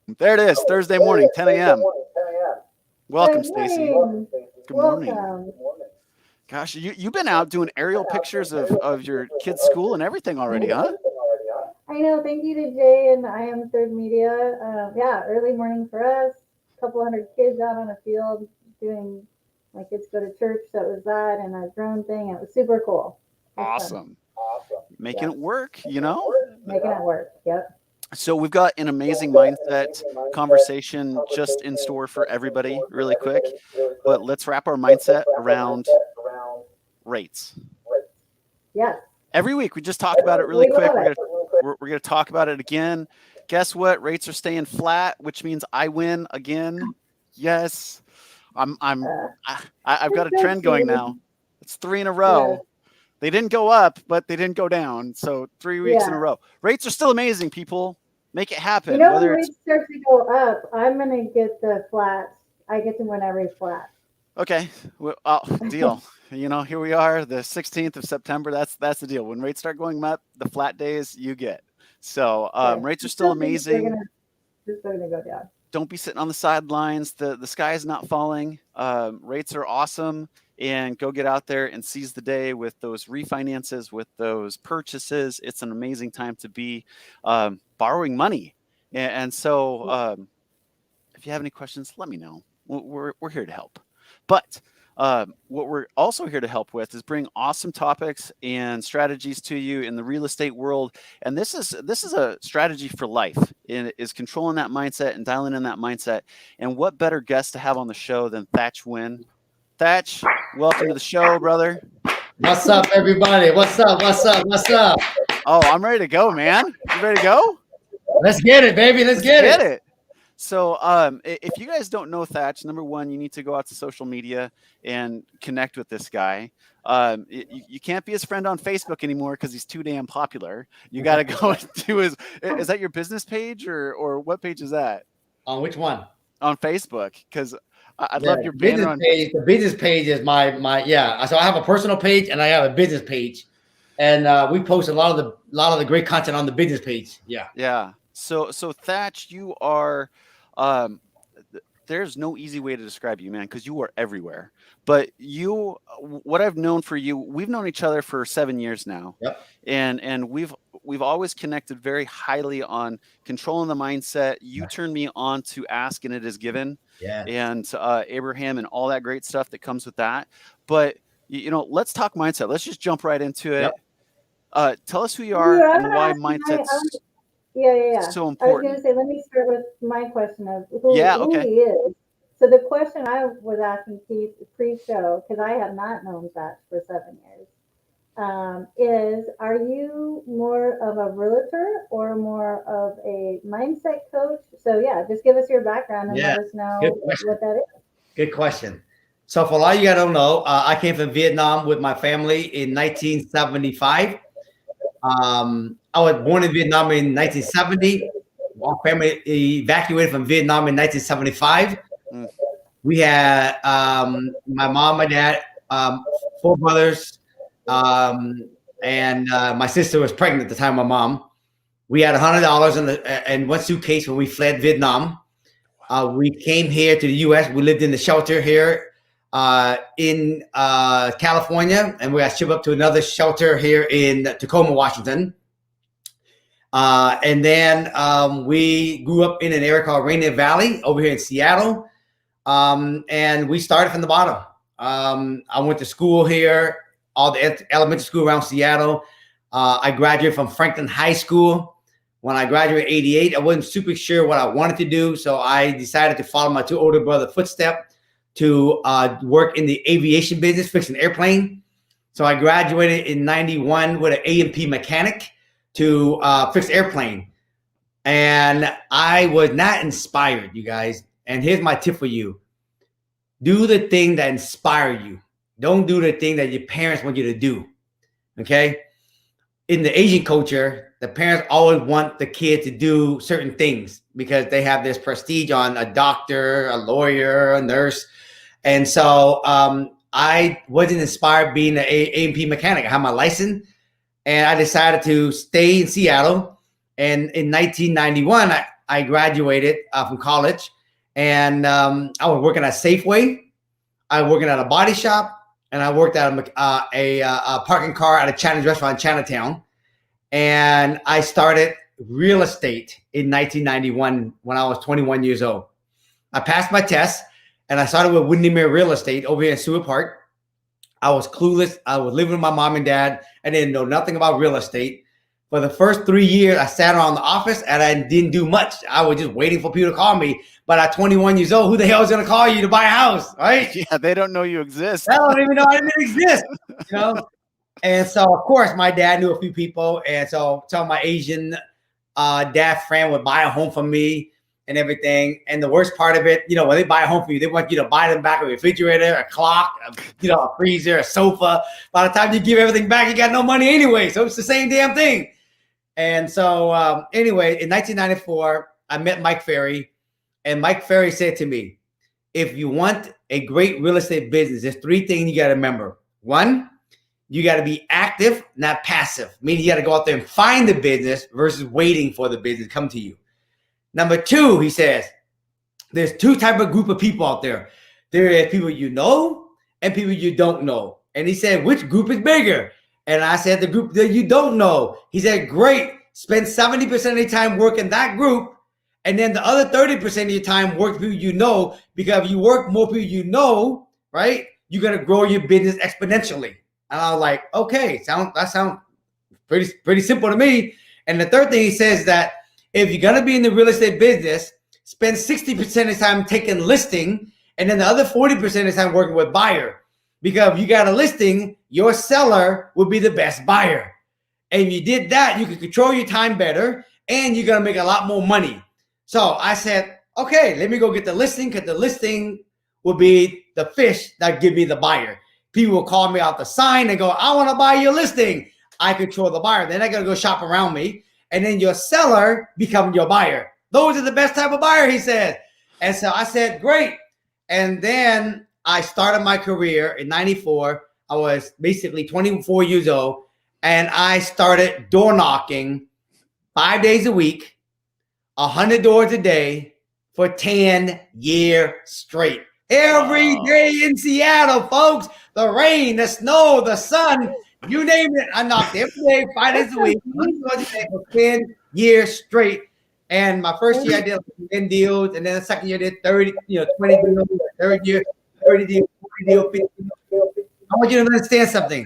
There it is, Thursday morning, 10 a.m. Welcome, Good Stacy. morning. Good morning. Welcome. Gosh, you've been out doing aerial pictures of your kids' school and everything already, huh? I know. Thank you to Jay and I Am Third Media. Yeah, early morning for us. A couple hundred kids out on a field doing. My kids go to church, so it was that and a drone thing. It was super cool. It was fun. Awesome. Making Yep. it work, you know? Making it work. Yep. So we've got an amazing mindset conversation just in store for everybody really quick. But let's wrap our mindset around rates. Yes. Every week we just talk about it really We quick. love it. We're gonna talk about it again. Guess what? Rates are staying flat, which means I win again. Yes. Uh, I've got it's a so trend going cute. now. It's 3 in a Yes. row. They didn't go up, but they didn't go down. So 3 weeks in a Yeah. row. Rates are still amazing, people. Make it You happen. know, when Whether it's rates start to go up, I'm gonna get the flats. I get to win every flat. okay, well, deal. You know, here we are, the 16th of September. That's the deal. When rates start going up, the flat days you get. So Okay. rates are I still still think they're amazing. gonna just they're gonna go down. Don't be sitting on the sidelines. The sky is not falling. Rates are awesome, and go get out there and seize the day with those refinances, with those purchases. It's an amazing time to be borrowing money. And so, if you have any questions, let me know. We're here to help. But what we're also here to help with is bring awesome topics and strategies to you in the real estate world. And this is a strategy for life. And it is controlling that mindset and dialing in that mindset. And what better guest to have on the show than Thach Nguyen? Thach, welcome to the show, brother. What's up, everybody? What's up? What's up? What's up? Oh, I'm ready to go, man. You ready to go? Let's get it, baby. Let's Let's get get it. it. So, if you guys don't know Thach, number one, you need to go out to social media and connect with this guy. You can't be his friend on Facebook anymore because he's too damn popular. You got to go to his. Is that your business page or what page is that On which one? on Facebook? Because I'd love The your banner business on. page. The business page is my yeah. So I have a personal page and I have a business page, and we post a lot of the great content on the business page. Yeah. Yeah. So Thach, you are. Um, there's no easy way to describe you, man, because you are everywhere. But what I've known for you, we've known each other for 7 years now, Yep. and we've always connected very highly on controlling the mindset. You turned me on to ask and it is given, Yeah. and Abraham and all that great stuff that comes with that. But let's talk mindset. Let's just jump right into Yep. it. Tell us who you Dude, are I'm and gonna why ask you mindset's yeah. so I was gonna important. say, let me start with my question of Yeah. who Okay. he is. So the question I was asking Keith pre-show, because I have not known that for 7 years, is are you more of a realtor or more of a mindset coach? So yeah, just give us your background and Yeah. let us Good know question. what that is. Good question. So for a lot of you that don't know, I came from Vietnam with my family in 1975. I was born in Vietnam in 1970. Our family evacuated from Vietnam in 1975. Mm, We had my mom, my dad, four brothers, and my sister was pregnant at the time. My mom. We had $100 in one suitcase when we fled Vietnam. We came here to the U.S. We lived in the shelter here in California, and we got shipped up to another shelter here in Tacoma, Washington. And then we grew up in an area called Rainier Valley over here in Seattle. And we started from the bottom. I went to school here, all the elementary school around Seattle. I graduated from Franklin High School. When I graduated in '88, I wasn't super sure what I wanted to do, so I decided to follow my two older brother footsteps to work in the aviation business, fixing airplane. So I graduated in '91 with an A&P mechanic to fix airplane. And I was not inspired, you guys. And here's my tip for you. Do the thing that inspires you. Don't do the thing that your parents want you to do. Okay? In the Asian culture, the parents always want the kid to do certain things because they have this prestige on a doctor, a lawyer, a nurse. And so I wasn't inspired being an A&P mechanic. I had my license and I decided to stay in Seattle. And in 1991, I graduated from college, and I was working at Safeway. I was working at a body shop, and I worked at a parking car at a Chinese restaurant in Chinatown. And I started real estate in 1991 when I was 21 years old. I passed my test, and I started with Windermere Real Estate over here in Seward Park. I was clueless. I was living with my mom and dad. I didn't know nothing about real estate. For the first 3 years, I sat around the office and I didn't do much. I was just waiting for people to call me. But at 21 years old, who the hell is going to call you to buy a house, right? Yeah, they don't know you exist. I don't even know I didn't exist, you know? And so, of course, my dad knew a few people. And so some of my Asian dad friend would buy a home from me and everything. And the worst part of it, you know, when they buy a home for you, they want you to buy them back a refrigerator, a clock, a freezer, a sofa. By the time you give everything back, you got no money anyway. So it's the same damn thing. And so anyway, in 1994, I met Mike Ferry. And Mike Ferry said to me, if you want a great real estate business, there's 3 things you got to remember. 1, you got to be active, not passive. Meaning you got to go out there and find the business versus waiting for the business to come to you. Number 2, he says, there's 2 type of group of people out there. There are people you know and people you don't know. And he said, which group is bigger? And I said, the group that you don't know. He said, great. Spend 70% of your time working that group. And then the other 30% of your time work with people you know, because if you work more people you know, right, you're going to grow your business exponentially. And I was like, okay, that sounds pretty simple to me. And the third thing he says that if you're going to be in the real estate business, spend 60% of the time taking listing, and then the other 40% of the time working with buyer. Because if you got a listing, your seller will be the best buyer. And if you did that, you can control your time better, and you're going to make a lot more money. So I said, okay, let me go get the listing, because the listing will be the fish that give me the buyer. People will call me out the sign and go, I want to buy your listing. I control the buyer. Then I got to go shop around me. And then your seller become your buyer. Those are the best type of buyer, he said. And so I said, great. And then I started my career in 94. I was basically 24 years old. And I started door knocking 5 days a week, 100 doors a day for 10 years straight. Every day in Seattle, folks. The rain, the snow, the sun, you name it. I knocked every day, 5 days a week, 100 doors a day for 10 years straight. And my first year I did 10 deals, and then the second year I did 30, 20 deals, third year, 30 deals, 40 deals, 50 deals. I want you to understand something.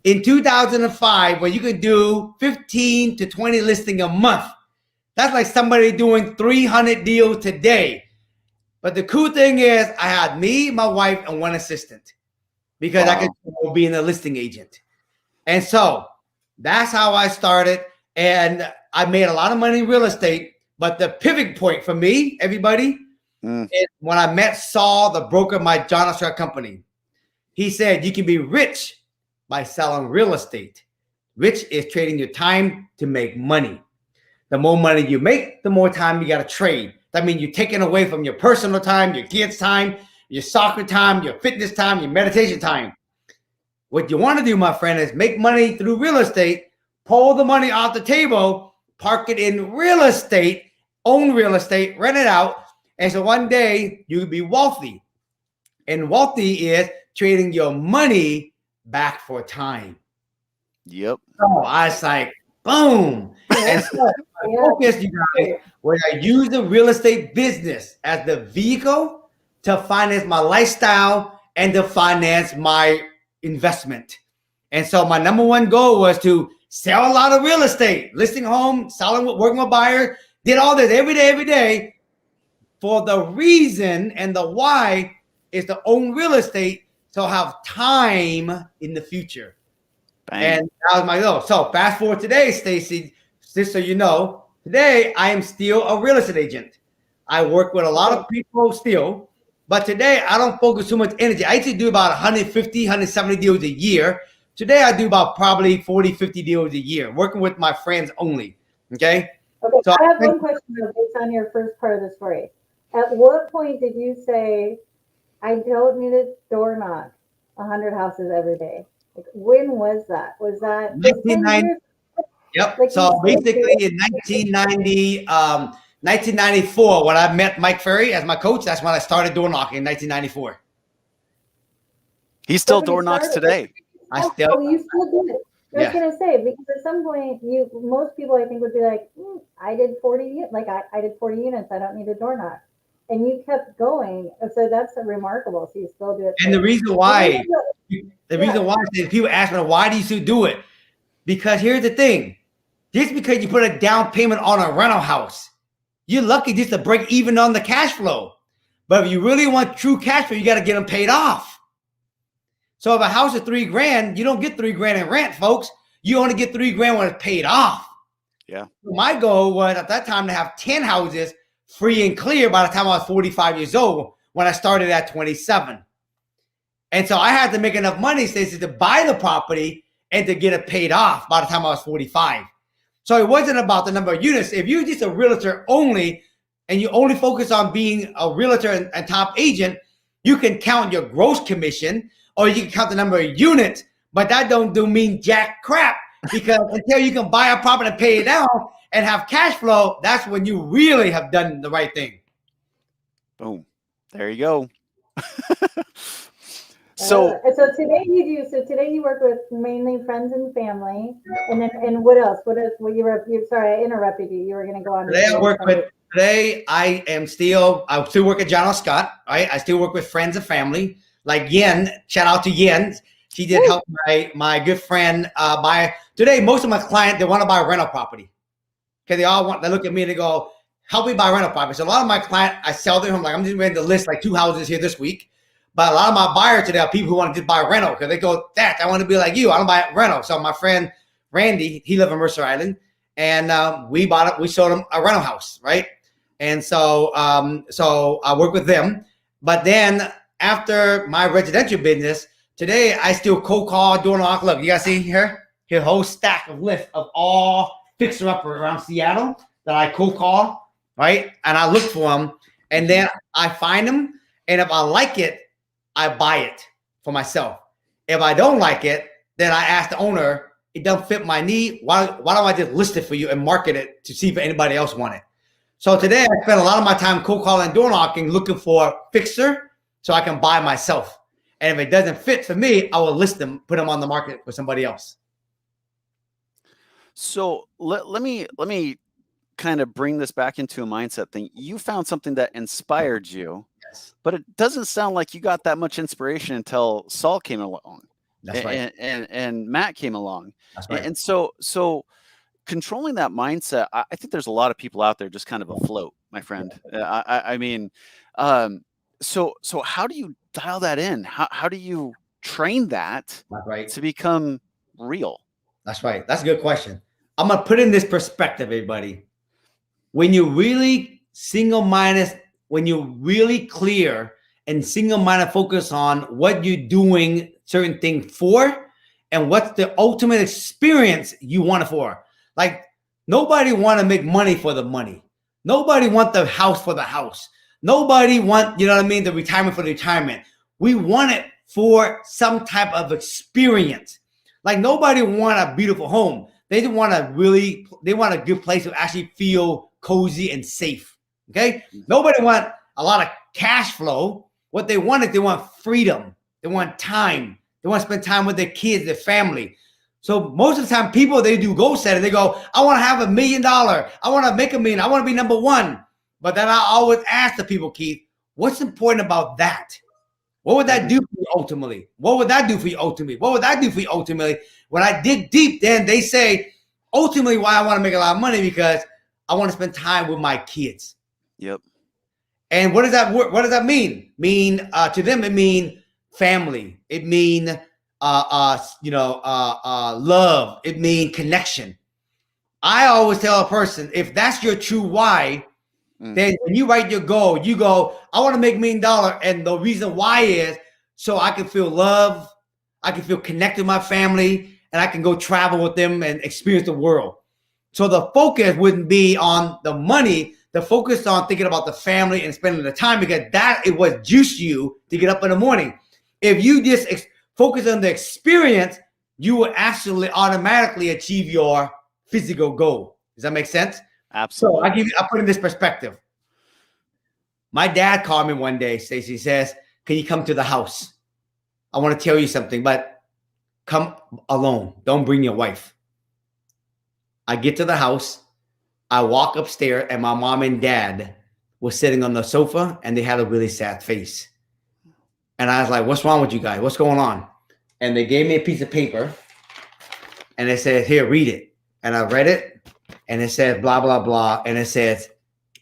In 2005, when you could do 15 to 20 listings a month, that's like somebody doing 300 deals today. But the cool thing is I had me, my wife, and 1 assistant because I could be a listing agent. And so that's how I started. And I made a lot of money in real estate. But the pivot point for me, everybody, is when I met Saul, the broker of my John Australia company. He said, you can be rich by selling real estate. Rich is trading your time to make money. The more money you make, the more time you got to trade. That means you're taking away from your personal time, your kids' time, your soccer time, your fitness time, your meditation time. What you want to do, my friend, is make money through real estate, pull the money off the table, park it in real estate, own real estate, rent it out. And so one day you will be wealthy. And wealthy is trading your money back for time. Yep. So I was like, boom. And so I focused, you guys, where I use the real estate business as the vehicle to finance my lifestyle and to finance my investment. And so my number 1 goal was to sell a lot of real estate, listing home, selling, working with buyers, did all this every day for the reason, and the why is to own real estate so I have time in the future. Bang. And that was my goal. So fast forward today, Stacy, just so you know, today I am still a real estate agent. I work with a lot of people still, but today I don't focus too much energy. I used to do about 150, 170 deals a year. Today I do about probably 40, 50 deals a year, working with my friends only. Okay. Okay. So I have one question based on your first part of the story. At what point did you say, I don't need a door knock 100 houses every day? Like, when was that? Was that 10 years? Yep. Like, So you still do basically it. in 1994, when I met Mike Ferry as my coach, that's when I started door knocking in 1994. He still That's when you door knocks started. today. I still, Oh, you still do it. I was yeah. gonna say, because at some point, most people I think would be like, I did 40 units, like I did 40 units. I don't need a door knock, and you kept going. So that's remarkable. So you still do it. And the reason why, Yeah. is people ask me, why do you still do it? Because here's the thing. Just because you put a down payment on a rental house, you're lucky just to break even on the cash flow. But if you really want true cash flow, you got to get them paid off. So if a house is $3,000, you don't get $3,000 in rent, folks. You only get $3,000 when it's paid off. Yeah. My goal was at that time to have 10 houses free and clear by the time I was 45 years old when I started at 27. And so I had to make enough money, Stacey, to buy the property and to get it paid off by the time I was 45. So it wasn't about the number of units. If you're just a realtor only and you only focus on being a realtor and top agent, you can count your gross commission or you can count the number of units, but that don't mean jack crap, because until you can buy a property and pay it down and have cash flow, that's when you really have done the right thing. Boom. There you go. So today you do. So today you work with mainly friends and family, and what else? What you were? Sorry, I interrupted you. You were going to go on. Today I still work at John L. Scott. Right, I still work with friends and family. Like Yen, shout out to Yen. She did help my good friend buy. Today, most of my clients, they want to buy a rental property. Okay, they look at me and they go, help me buy rental property. So a lot of my clients, I sell them. I'm like, I'm just ready to list like 2 houses here this week. But a lot of my buyers today are people who want to just buy rental because they go, Thach, I want to be like you. I don't buy rental. So my friend Randy, he lives in Mercer Island, and we sold him a rental house, right? And so I work with them. But then after my residential business, today I still cold call, door knock. Look, you guys see here a whole stack of list of all fixer upper around Seattle that I cold call, right? And I look for them, and then I find them, and if I like it, I buy it for myself. If I don't like it, then I ask the owner, it doesn't fit my need. Why don't I just list it for you and market it to see if anybody else wants it? So today I spend a lot of my time cold calling and door knocking, looking for a fixer so I can buy myself. And if it doesn't fit for me, I will list them, put them on the market for somebody else. So let me kind of bring this back into a mindset thing. You found something that inspired you, yes, but it doesn't sound like you got that much inspiration until Saul came along. That's right. And Matt came along. That's right. And so controlling that mindset, I think there's a lot of people out there just kind of afloat, my friend. I mean, so how do you dial that in? How do you train that to become real? That's right. That's a good question. I'm going to put in this perspective, everybody. When you're really single-minded, when you're really clear and single-minded focus on what you're doing certain things for and what's the ultimate experience you want it for. Like, nobody want to make money for the money. Nobody want the house for the house. Nobody want, you know what I mean, the retirement for the retirement. We want it for some type of experience. Like, nobody want a beautiful home. They just want they want a good place to actually feel cozy and safe. Okay. Nobody want a lot of cash flow. What they want is they want freedom. They want time. They want to spend time with their kids, their family. So most of the time people, they do goal setting. They go, I want to have $1 million. I want to make $1 million. I want to be number one. But then I always ask the people, Keith, what's important about that? What would that do for you ultimately? What would that do for you ultimately? What would that do for you ultimately? When I dig deep, then they say, ultimately why I want to make a lot of money because I want to spend time with my kids. Yep. And what does that mean? To them, it mean family. It mean love. It mean connection. I always tell a person, if that's your true why, then when you write your goal, you go, I want to make $1 million. And the reason why is so I can feel love, I can feel connected with my family, and I can go travel with them and experience the world. So the focus wouldn't be on the money, the focus on thinking about the family and spending the time, because that is what juices you to get up in the morning. If you just focus on the experience, you will actually automatically achieve your physical goal. Does that make sense? So Absolutely. I put in this perspective. My dad called me one day, Stacy says, can you come to the house? I want to tell you something, but come alone. Don't bring your wife. I get to the house. I walk upstairs, and my mom and dad were sitting on the sofa, and they had a really sad face. And I was like, what's wrong with you guys? What's going on? And they gave me a piece of paper, and they said, here, read it. And I read it, and it said blah, blah, blah, and it says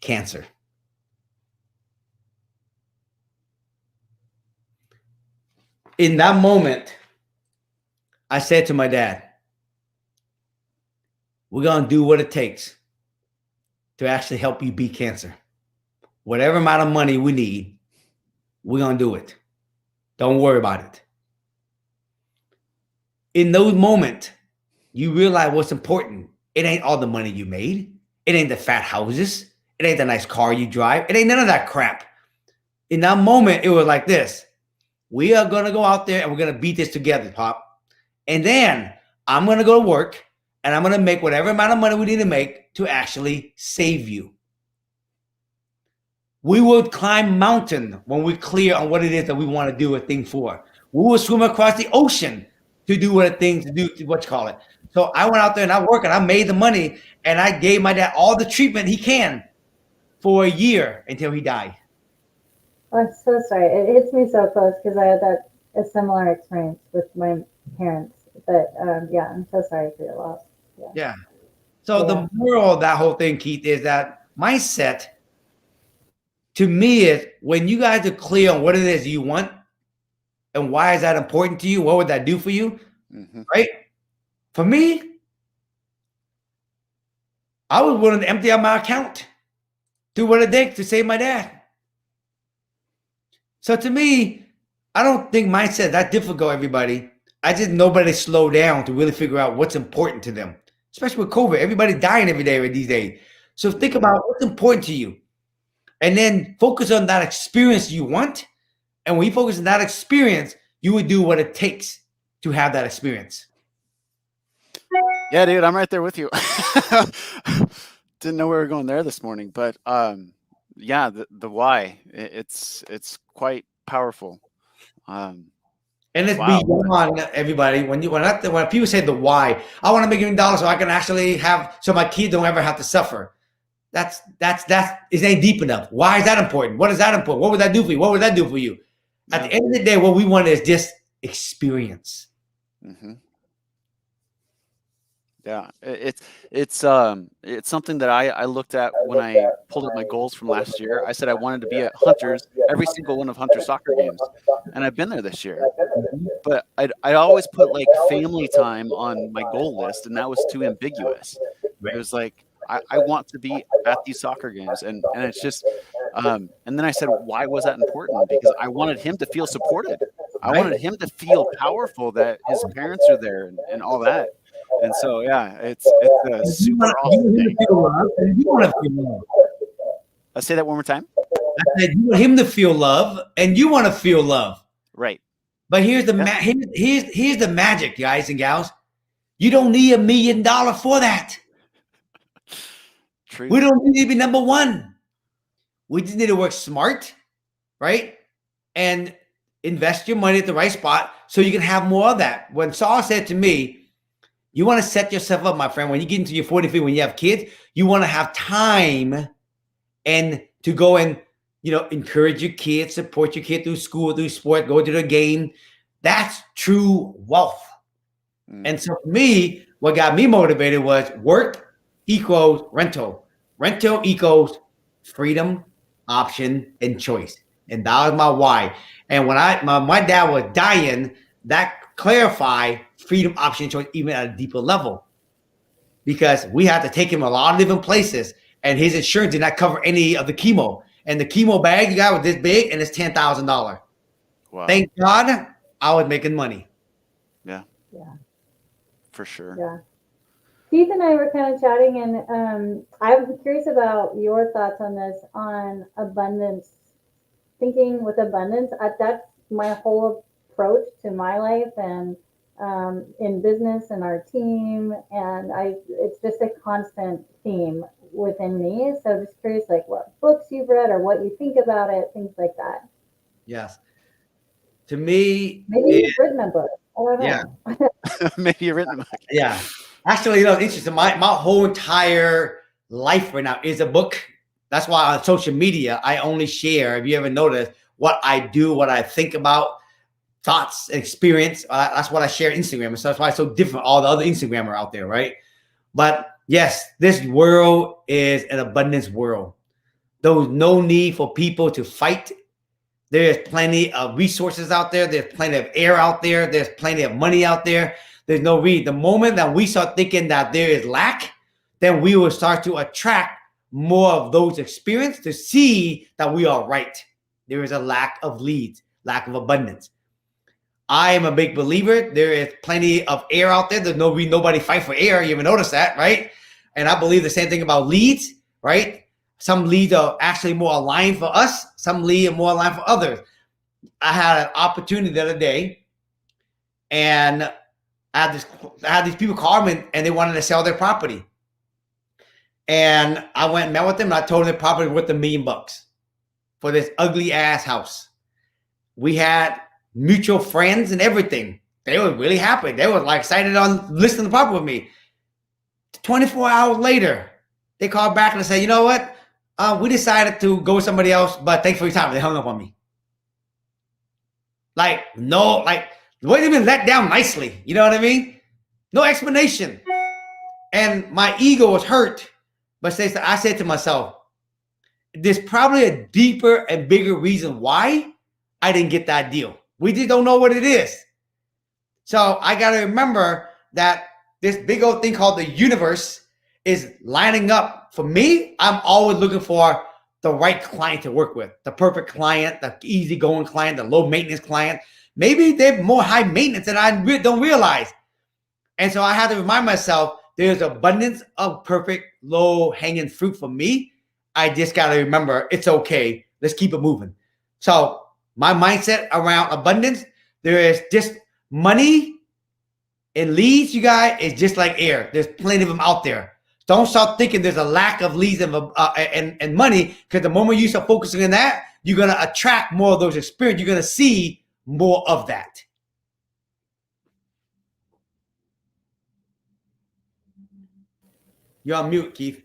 cancer. In that moment, I said to my dad, we're going to do what it takes to actually help you beat cancer. Whatever amount of money we need, we're going to do it. Don't worry about it. In those moments, you realize what's important. It ain't all the money you made. It ain't the fat houses. It ain't the nice car you drive. It ain't none of that crap. In that moment, it was like this. We are going to go out there and we're going to beat this together, Pop. And then I'm going to go to work and I'm going to make whatever amount of money we need to make to actually save you. We will climb mountain when we're clear on what it is that we want to do a thing for. We will swim across the ocean to do what a thing to do, what you call it. So I went out there and I worked and I made the money and I gave my dad all the treatment he can for a year until he died. I'm so sorry. It hits me so close because I had a similar experience with my parents. But yeah, I'm so sorry for your loss. Yeah. So the moral of that whole thing, Keith, is that mindset to me is when you guys are clear on what it is you want and why is that important to you, what would that do for you, right? For me, I was willing to empty out my account, do what it takes to save my dad. So to me, I don't think mindset is that difficult, everybody. I just nobody slow down to really figure out what's important to them, especially with COVID. Everybody's dying every day these days. So think about what's important to you and then focus on that experience you want. And when you focus on that experience, you would do what it takes to have that experience. Yeah, dude, I'm right there with you. Didn't know we were going there this morning, but yeah, the why, it's quite powerful. And it's beyond everybody. When people say the why, I want to make $1 million so I can actually have, so my kids don't ever have to suffer. That's it ain't deep enough. Why is that important? What is that important? What would that do for you? What would that do for you? At the end of the day, what we want is just experience. Yeah, it's something that I looked at when I pulled up my goals from last year. I said I wanted to be at Hunter's, every single one of Hunter's soccer games, and I've been there this year. But I always put like family time on my goal list, and that was too ambiguous. It was like I want to be at these soccer games, and it's just and then I said, why was that important? Because I wanted him to feel supported. I wanted him to feel powerful that his parents are there and all that. And so, yeah, it's a super awesome thing. You want to feel love. I'll say that one more time. I said you want him to feel love, and you want to feel love. Right. But here's the here's the magic, guys and gals. You don't need $1 million for that. True. We don't need to be number one. We just need to work smart, right? And invest your money at the right spot so you can have more of that. When Saul said to me, you want to set yourself up, my friend, when you get into your 40s, when you have kids, you want to have time and to go and, encourage your kids, support your kid through school, through sport, go to the game. That's true wealth. And so for me, what got me motivated was work equals rental. Rental equals freedom, option, and choice. And that was my why. And when my dad was dying, that clarified freedom, option, choice, even at a deeper level, because we had to take him a lot of different places, and his insurance did not cover any of the chemo. And the chemo bag you got was this big, and it's $10,000. Wow! Thank God I was making money. Yeah, for sure. Yeah. Keith and I were kind of chatting, and I'm curious about your thoughts on this, on abundance, thinking with abundance. That's my whole approach to my life and in business and our team, and it's just a constant theme within me. So just curious, like what books you've read or what you think about it, things like that. Yes. To me, Maybe you've written a book. I don't yeah, know. Maybe you've written a book. yeah. Actually, it's interesting. My whole entire life right now is a book. That's why on social media, I only share, if you ever noticed, what I do, what I think about, thoughts, experience. That's what I share on Instagram. So that's why it's so different from all the other Instagrammer out there, right? But yes, this world is an abundance world. There's no need for people to fight. There's plenty of resources out there. There's plenty of air out there. There's plenty of money out there. There's no reason. The moment that we start thinking that there is lack, then we will start to attract more of those experiences to see that we are right. There is a lack of leads, lack of abundance. I am a big believer. There is plenty of air out there. There's no reason nobody fight for air. You ever notice that, right? And I believe the same thing about leads, right? Some leads are actually more aligned for us. Some leads are more aligned for others. I had an opportunity the other day, and I had these people call me, and they wanted to sell their property. And I went and met with them, and I told them their property was worth $1 million for this ugly ass house. We had mutual friends and everything. They were really happy. They were like excited on listing the property with me. 24 hours later, they called back and said, you know what? We decided to go with somebody else, but thanks for your time. They hung up on me. Like, no, like, wasn't even let down nicely. You know what I mean? No explanation. And my ego was hurt. But I said to myself, there's probably a deeper and bigger reason why I didn't get that deal. We just don't know what it is. So I got to remember that this big old thing called the universe is lining up. For me, I'm always looking for the right client to work with, the perfect client, the easygoing client, the low maintenance client. Maybe they're more high maintenance than I don't realize. And so I had to remind myself there's abundance of perfect low hanging fruit for me. I just got to remember it's okay. Let's keep it moving. So my mindset around abundance, there is just money and leads, you guys, is just like air. There's plenty of them out there. Don't start thinking there's a lack of leads and money, because the moment you start focusing on that, you're going to attract more of those experiences. You're going to see more of that. You're on mute, Keith.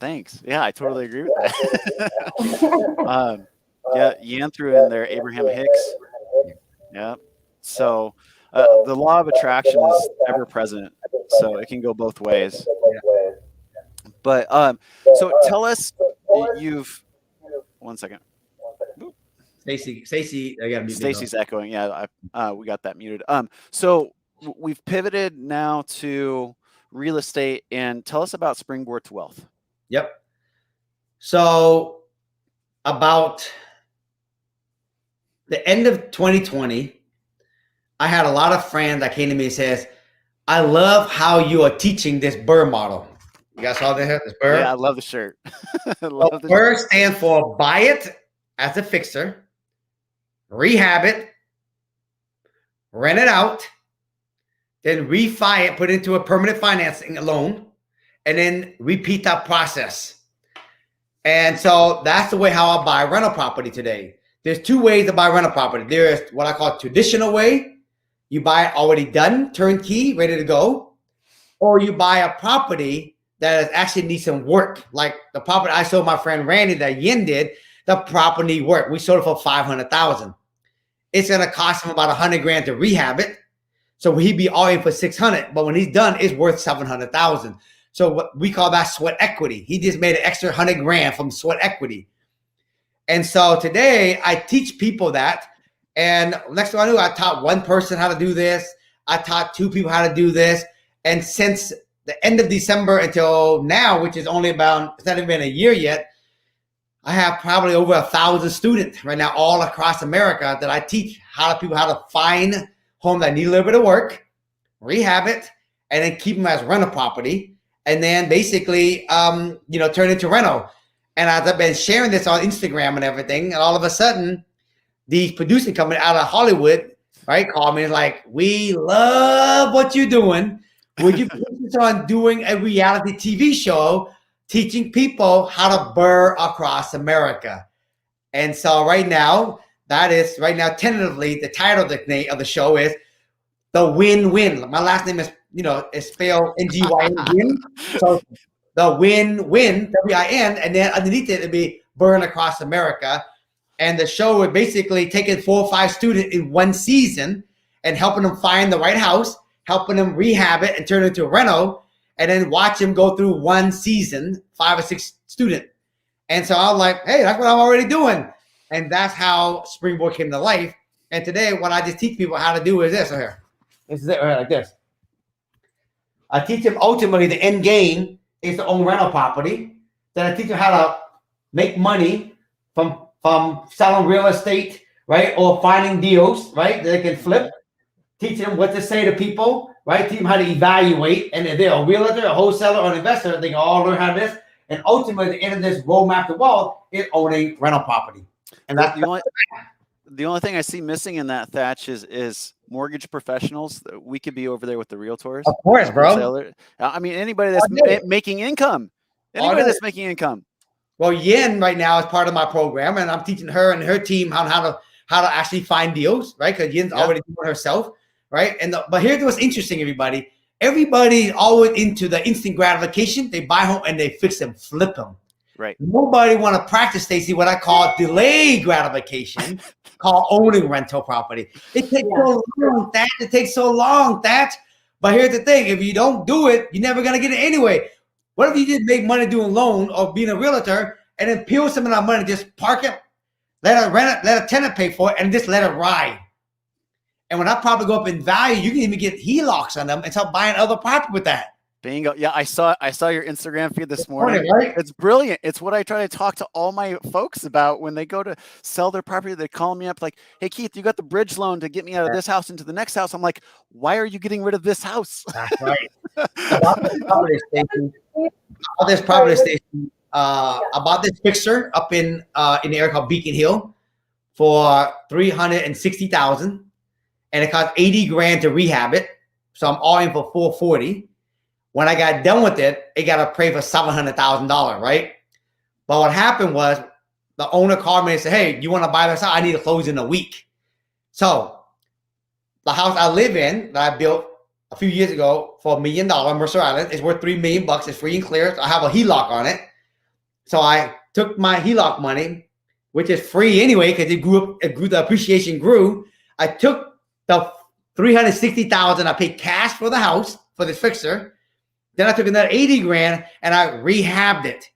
Thanks. Yeah, I totally agree with that. Yeah, Yan threw in there Abraham Hicks. Yeah. So the law of attraction is ever present, so it can go both ways. But so tell us, one second. Stacy, I got to mute. Stacy's echoing. Yeah, we got that muted. So we've pivoted now to real estate, and tell us about Springboard to Wealth. Yep. So about the end of 2020, I had a lot of friends that came to me and says, I love how you are teaching this BRRRR model. You guys saw this BRRRR? Yeah, I love the shirt. BRRRR stands for buy it as a fixer, rehab it, rent it out, then refi it, put it into a permanent financing loan, and then repeat that process. And so that's the way how I buy rental property today. There's two ways to buy rental property. There is what I call traditional way. You buy it already done, turnkey, ready to go. Or you buy a property that actually needs some work. Like the property I sold my friend Randy that Yin did, the property need work. We sold it for $500,000. It's going to cost him about $100,000 to rehab it. So he'd be all in for $600,000. But when he's done, it's worth $700,000. So what we call that sweat equity. He just made an extra $100,000 from sweat equity. And so today I teach people that. And next thing I knew, I taught one person how to do this. I taught two people how to do this. And since the end of December until now, which is only about, it's not even been a year yet, I have probably over 1,000 students right now all across America that I teach people how to find home that need a little bit of work, rehab it, and then keep them as rental property. And then basically, turn it into rental. And as I've been sharing this on Instagram and everything, and all of a sudden, these producing company out of Hollywood, right, called me and like, we love what you're doing. Would you focus on doing a reality TV show teaching people how to burr across America? And so right now, tentatively, the title of the show is The Win-Win. My last name is, is spelled Ngyn. So the Win-Win, W-I-N, and then underneath it, it'd be Burn Across America. And the show would basically taking 4 or 5 students in one season and helping them find the right house, helping them rehab it and turn it into a rental, and then watch them go through one season, 5 or 6 students. And so I was like, hey, that's what I'm already doing. And that's how Springboard came to life. And today, what I just teach people how to do is this right here. This is it right, like this. I teach them ultimately the end game is to own rental property. Then I teach them how to make money from selling real estate, right? Or finding deals, right? That they can flip. Teach them what to say to people, right? Teach them how to evaluate. And if they're a realtor, a wholesaler, or an investor, they can all learn how to this. And ultimately, at the end of this roadmap to wealth is owning rental property. And that's the only thing I see missing in that, Thach, is mortgage professionals. We could be over there with the realtors. Of course, bro. Wholesaler. I mean, anybody that's making income. Anybody that's making income. Well, Yin right now is part of my program, and I'm teaching her and her team how to actually find deals, right? Because Yin's already doing it herself, right? But here's what's interesting, everybody. Everybody's always into the instant gratification. They buy home and they fix them, flip them. Right. Nobody want to practice, Stacey, what I call delayed gratification, called owning rental property. It takes so long, that. It takes so long, that. But here's the thing. If you don't do it, you're never going to get it anyway. What if you just make money doing loan or being a realtor and then peel some of that money, just park it, let a tenant pay for it, and just let it ride? And when that property go up in value, you can even get HELOCs on them and start buying other property with that. Bingo. Yeah, I saw your Instagram feed this morning. Right? It's brilliant. It's what I try to talk to all my folks about when they go to sell their property. They call me up like, hey, Keith, you got the bridge loan to get me out of this house into the next house. I'm like, why are you getting rid of this house? That's right. About this property station, about this fixer up in the area called Beacon Hill for $360,000, and it cost $80,000 to rehab it. So I'm all in for $440,000. When I got done with it, it got appraised for $700,000, right? But what happened was the owner called me and said, hey, you want to buy this house? I need to close in a week. So the house I live in that I built a few years ago for $1 million in Mercer Island is worth $3 million. It's free and clear. So I have a HELOC on it. So I took my HELOC money, which is free anyway because the appreciation grew. I took the $360,000 I paid cash for the house for this fixer. Then I took another $80,000 and I rehabbed it.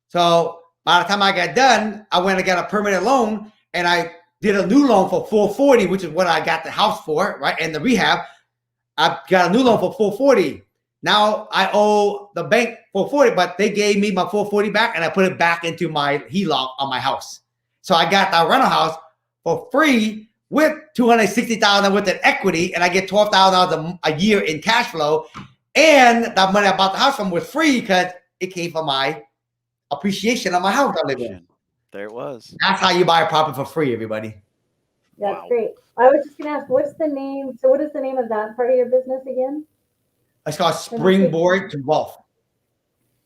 So by the time I got done, I went and got a permanent loan and I did a new loan for $440,000, which is what I got the house for, right? And the rehab, I got a new loan for $440,000. Now I owe the bank $440,000, but they gave me my $440,000 back and I put it back into my HELOC on my house. So I got that rental house for free with $260,000 worth of equity, and I get $12,000 a year in cash flow. And that money I bought the house from was free because it came from my appreciation of my house I live in. There it was. That's how you buy a property for free, everybody. That's great. I was just going to ask, what's the name? So what is the name of that part of your business again? It's called Springboard to Wealth.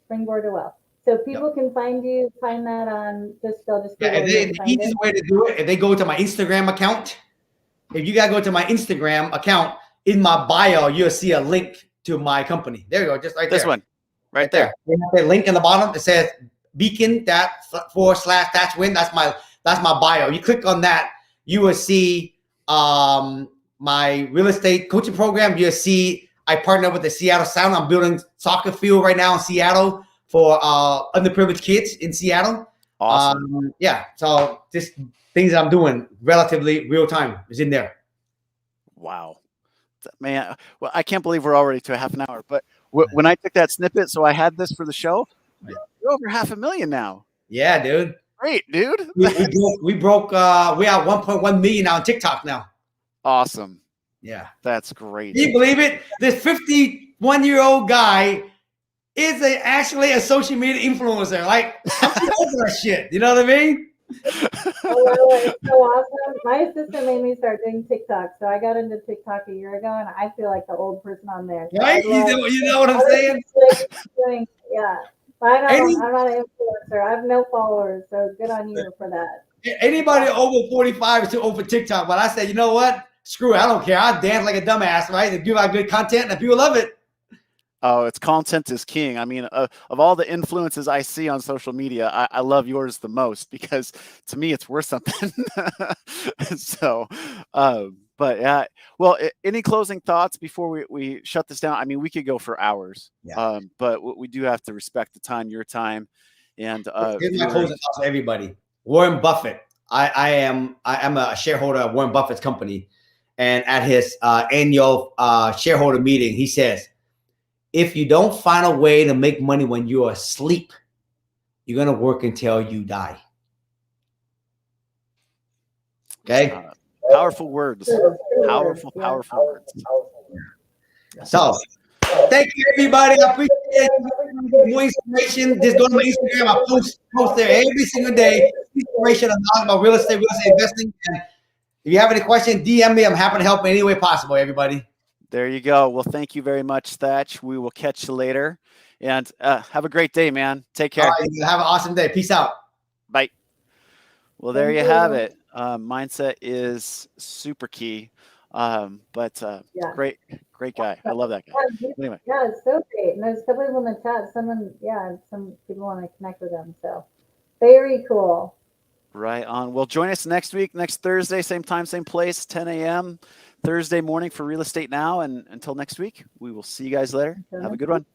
Springboard to Wealth. So people can find that on they'll just the easiest way to do it, if they go to my Instagram account, if you guys go to my Instagram account, in my bio, you'll see a link to my company. There you go, just right there. This one, right there. The link in the bottom that says Beacon /Thach Nguyen. That's my bio. You click on that, you will see my real estate coaching program. You'll see I partner with the Seattle Sound. I'm building soccer field right now in Seattle for underprivileged kids in Seattle. Awesome. So just things that I'm doing relatively real time is in there. Wow. Man, well, I can't believe we're already to a half an hour. But when I took that snippet, so I had this for the show, you're over 500,000 now. Yeah, dude. Great, dude. We broke. We are 1.1 million now on TikTok now. Awesome. Yeah, that's great. Can you believe it? This 51-year-old guy is actually a social media influencer. Like, I'm over that shit. You know what I mean? Oh, it's so awesome. My sister made me start doing TikTok, so I got into TikTok a year ago, and I feel like the old person on there. So Right? I love You know what I'm other saying? people like doing, yeah. But Any I'm not an influencer. I have no followers, so good on you for that. anybody over 45 is too old for TikTok. But I said, you know what? Screw it. I don't care. I dance like a dumbass, right? If you have good content and people love it. Oh, it's content is king. I mean, of all the influences I see on social media, I love yours the most because to me it's worth something. So, but yeah, well, any closing thoughts before we shut this down? I mean, we could go for hours, Yeah. but we do have to respect the time, your time, and Here's my viewers. closing thoughts for everybody. Warren Buffett. I am a shareholder of Warren Buffett's company, and at his annual shareholder meeting, he says, if you don't find a way to make money when you're asleep, you're gonna work until you die. Okay. Powerful words. True, true words, Powerful, yeah. powerful words. So thank you, everybody. I appreciate more inspiration. Just go to my Instagram. I post there every single day. Inspiration about real estate investing. And if you have any questions, DM me. I'm happy to help in any way possible, everybody. There you go. Well, thank you very much, Thach. We will catch you later. And have a great day, man. Take All care. right, have an awesome day. Peace out. Bye. Well, there Thank you have you. it. Mindset is super key. But Yeah. great guy. I love that guy. Anyway, Yeah, it's so great. And there's a couple people in the chat. Some people want to connect with them. So very cool. right on. Well, join us next week, next Thursday, same time, same place, 10 a.m. Thursday morning for Real Estate Now. And until next week, we will see you guys later. Have a good one.